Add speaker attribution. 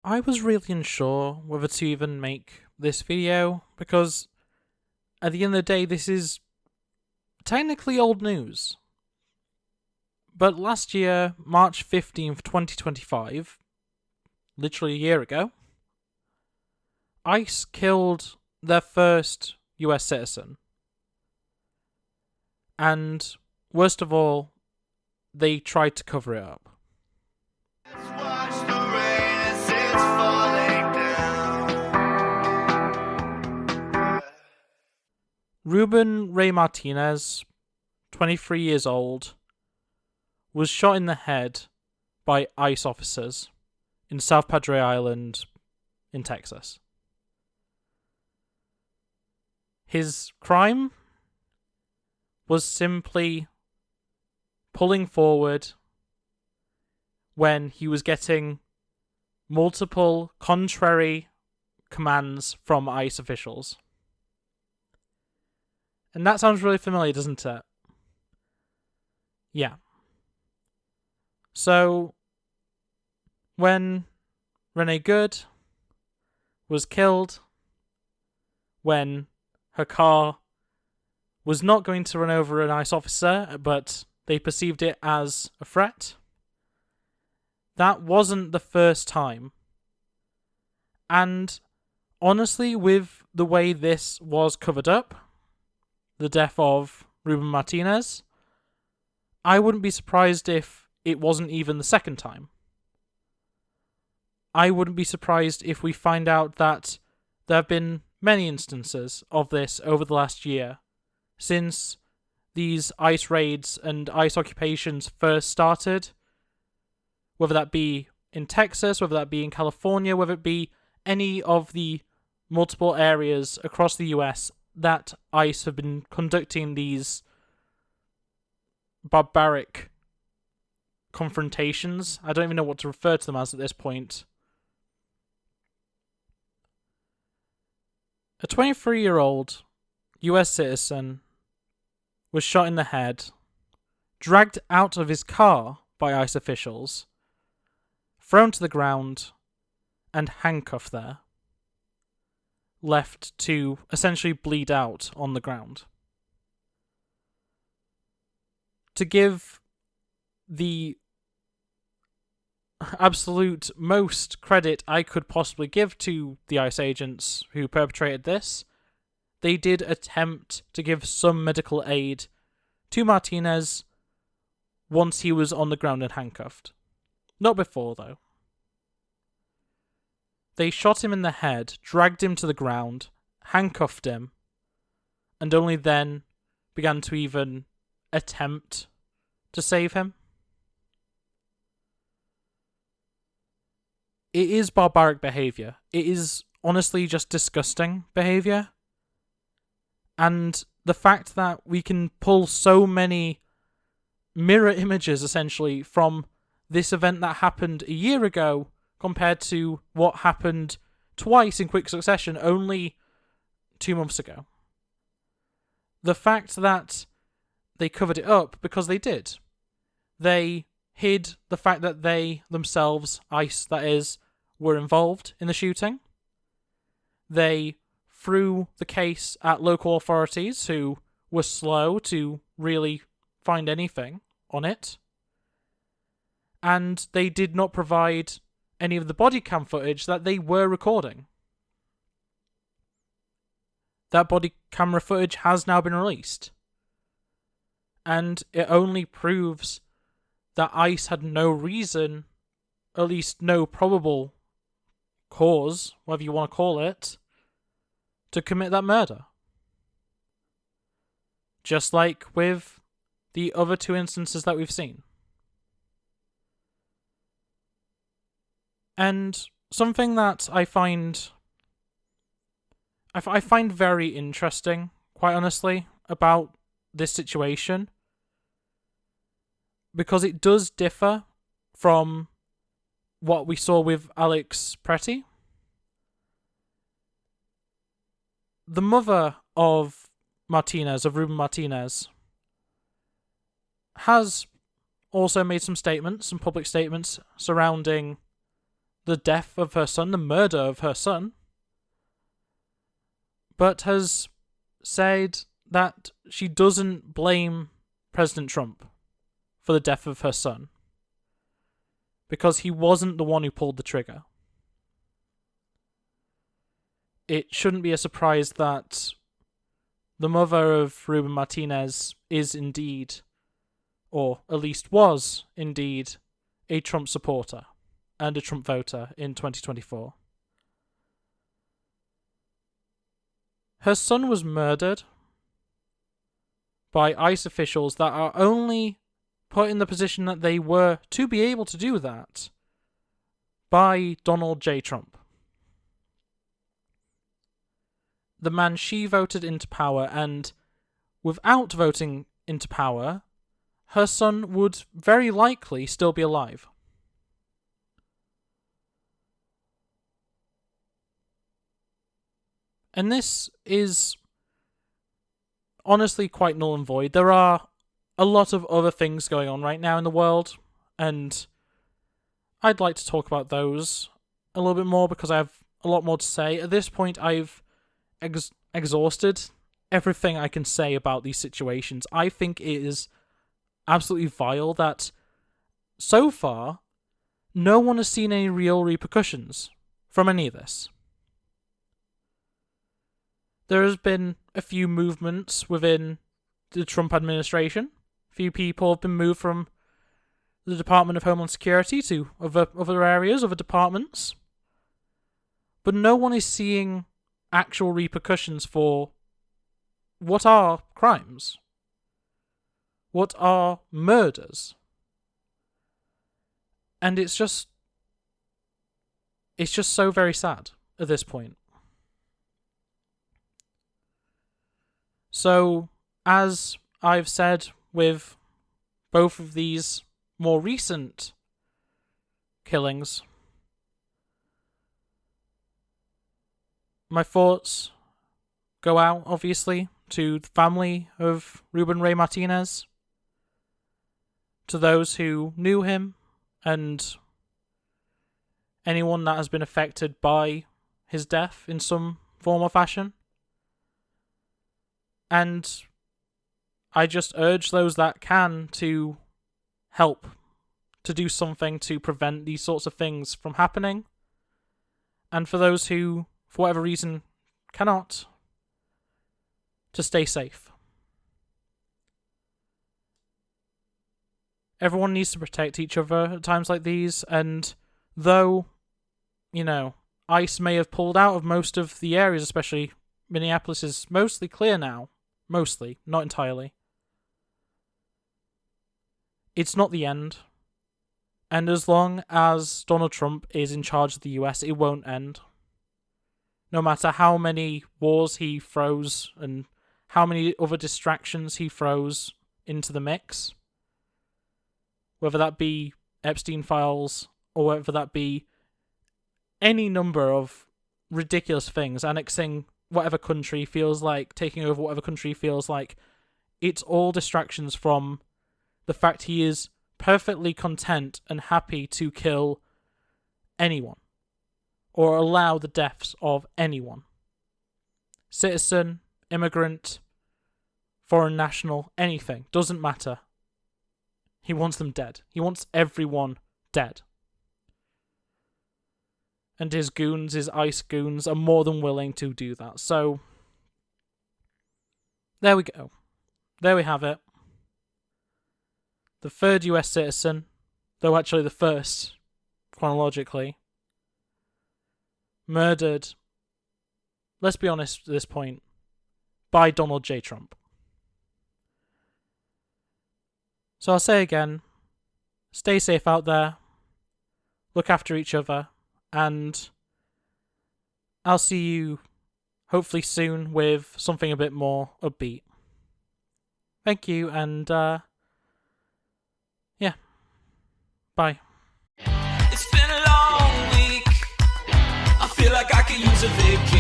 Speaker 1: I was really unsure whether to even make this video because at the end of the day, this is technically old news. But last year, March 15th, 2025, literally a year ago, ICE killed their first US citizen. And worst of all, they tried to cover it up. Ruben Ray Martinez, 23 years old, was shot in the head by ICE officers in South Padre Island in Texas. His crime was simply pulling forward when he was getting multiple contrary commands from ICE officials. And that sounds really familiar, doesn't it? Yeah. So, when Renee Good was killed, when her car was not going to run over an ICE officer, but they perceived it as a threat, that wasn't the first time. And honestly, with the way this was covered up, the death of Ruben Martinez, I wouldn't be surprised if it wasn't even the second time. I wouldn't be surprised if we find out that there have been many instances of this over the last year, since these ICE raids and ICE occupations first started, whether that be in Texas, whether that be in California, whether it be any of the multiple areas across the US that ICE have been conducting these barbaric confrontations. I don't even know what to refer to them as at this point. A 23-year-old US citizen was shot in the head, dragged out of his car by ICE officials, thrown to the ground, and handcuffed there, left to essentially bleed out on the ground. To give the absolute most credit I could possibly give to the ICE agents who perpetrated this, they did attempt to give some medical aid to Martinez once he was on the ground and handcuffed. Not before, though. They shot him in the head, dragged him to the ground, handcuffed him, and only then began to even attempt to save him. It is barbaric behaviour. It is honestly just disgusting behaviour. And the fact that we can pull so many mirror images, essentially, from this event that happened a year ago compared to what happened twice in quick succession only 2 months ago. The fact that they covered it up because they did. They hid the fact that they themselves, ICE that is, were involved in the shooting. They threw the case at local authorities who were slow to really find anything on it. And they did not provide any of the body cam footage that they were recording. That body camera footage has now been released. And it only proves that ICE had no reason, at least no probable cause, whatever you want to call it, to commit that murder. Just like with the other 2 instances that we've seen. And something that I find very interesting, quite honestly, about this situation, because it does differ from what we saw with Alex Pretty. The mother of Martinez, of Ruben Martinez, has also made some statements, some public statements surrounding the death of her son, the murder of her son, but has said that she doesn't blame President Trump for the death of her son because he wasn't the one who pulled the trigger. It shouldn't be a surprise that the mother of Ruben Martinez is indeed, or at least was indeed, a Trump supporter and a Trump voter in 2024. Her son was murdered by ICE officials that are only put in the position that they were to be able to do that by Donald J. Trump. The man she voted into power, and without voting into power, her son would very likely still be alive. And this is honestly quite null and void. There are a lot of other things going on right now in the world, and I'd like to talk about those a little bit more because I have a lot more to say. At this point, I've exhausted everything I can say about these situations. I think it is absolutely vile that so far no one has seen any real repercussions from any of this. There has been a few movements within the Trump administration. A few people have been moved from the Department of Homeland Security to other areas, other departments. But no one is seeing actual repercussions for what are crimes, what are murders. And it's just so very sad at this point. So, as I've said with both of these more recent killings, my thoughts go out, obviously, to the family of Ruben Ray Martinez, to those who knew him, and anyone that has been affected by his death in some form or fashion. And I just urge those that can to help, to do something to prevent these sorts of things from happening. And for those who, for whatever reason, cannot, to stay safe. Everyone needs to protect each other at times like these, and though, ICE may have pulled out of most of the areas, especially Minneapolis is mostly clear now. Mostly, not entirely. It's not the end. And as long as Donald Trump is in charge of the US, it won't end. No matter how many wars he throws and how many other distractions he throws into the mix, whether that be Epstein files or whether that be any number of ridiculous things, annexing whatever country feels like, taking over whatever country feels like, it's all distractions from the fact he is perfectly content and happy to kill anyone or allow the deaths of anyone. Citizen, immigrant, foreign national, anything, doesn't matter. He wants them dead. He wants everyone dead. And his goons, his ICE goons, are more than willing to do that. So, there we go. There we have it. The third US citizen, though actually the first, chronologically, murdered, let's be honest at this point, by Donald J. Trump. So I'll say again, stay safe out there, look after each other, and I'll see you hopefully soon with something a bit more upbeat. Thank you, and yeah, bye.
Speaker 2: It's been a long week. I feel like I could use a vacation.